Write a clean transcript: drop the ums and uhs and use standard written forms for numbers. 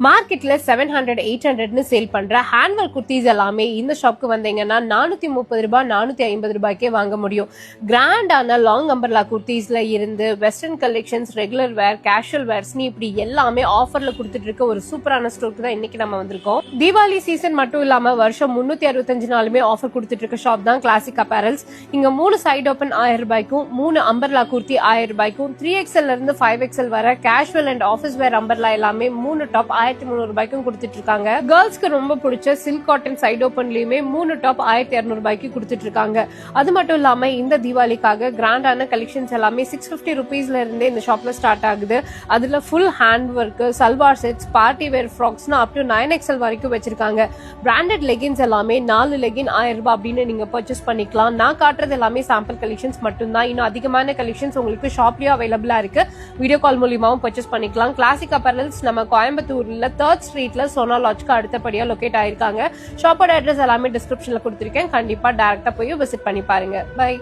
மார்க்கெட்ல 700-800 சேல் பண்ற ஹேண்ட்வெல் குர்த்திஸ் எல்லாமே இந்த ஷாப்க்கு வந்தீங்கன்னா 430 ரூபாய் 450 ரூபாய்க்கே வாங்க முடியும். கிராண்டான லாங் அம்பர்லா குர்த்திஸ்ல இருந்து western collections, regular wear, casual வேர்ஸ்னு இப்படி எல்லாமே ஆஃபர்ல கொடுத்துட்டு இருக்க ஒரு சூப்பரான ஸ்டோருக்கு தான் இன்னைக்கு நம்ம வந்திருக்கோம். தீபாவளி சீசன் மட்டும் இல்லாம வருஷம் 365 நாளுமே ஆஃபர் கொடுத்துட்டு இருக்க ஷாப் தான் கிளாசிக் அப்பேரல்ஸ். இங்க 3 சைட் ஓபன் 1000 ரூபாய்க்கும், 3 அம்பர்லா குர்த்தி 1000 ரூபாய்க்கும், 3XL இருந்து 5XL வர casual and office wear umbrella எல்லாமே 3 டாப் 1300 ரூபாய்க்கும் கொடுத்துட்டு இருக்காங்க. கேர்ள்ஸ்க்கு ரொம்ப பிடிச்ச சில்க் காட்டன் சைட் ஓபன்லயுமே 3 டாப் 1200 ரூபாய்க்கு கொடுத்துட்டு இருக்காங்க. அது மட்டும் இல்லாம இந்த தீபாவளிக்காக கிராண்டான கலெக்ஷன்ஸ் எல்லாமே 650 ருபீஸ்ல இருந்தே இந்த ஷாப்ல ஸ்டார்ட் ஆகுது. அதுல full hand work, salwar sets, party wear ஃப்ராக்ஸ்னு அப் டு 9XL வரைக்கும் வச்சிருக்காங்க. பிராண்டட் லெகின்ஸ் எல்லாமே 4 லெகின் 1000 ரூபாய் அப்படின்னு நீங்க பர்ச்சேஸ் பண்ணிக்கலாம். நான் காட்டுறது எல்லாமே சாம்பிள் கலெக்ஷன்ஸ் மட்டும்தான். இன்னும் அதிகமான கலெக்ஷன்ஸ் உங்களுக்கு ஷாப்லயும் அவைலபிளா இருக்கு. வீடியோ கால் மூலியமாவும் பர்ச்சேஸ் பண்ணிக்கலாம். கிளாசிக் அப்பேரல்ஸ் நம்ம கோயம்புத்தூர்ல 3rd ஸ்ட்ரீட்ல சோனா லாட்ஜ்க்கு அடுத்தபடியா லொகேட் ஆயிருக்காங்க. ஷாப்போட அட்ரஸ் எல்லாமே டிஸ்கிரிப்ஷன்ல கொடுத்திருக்கேன். கண்டிப்பா டைரக்டா போய் விசிட் பண்ணி பாருங்க. பை.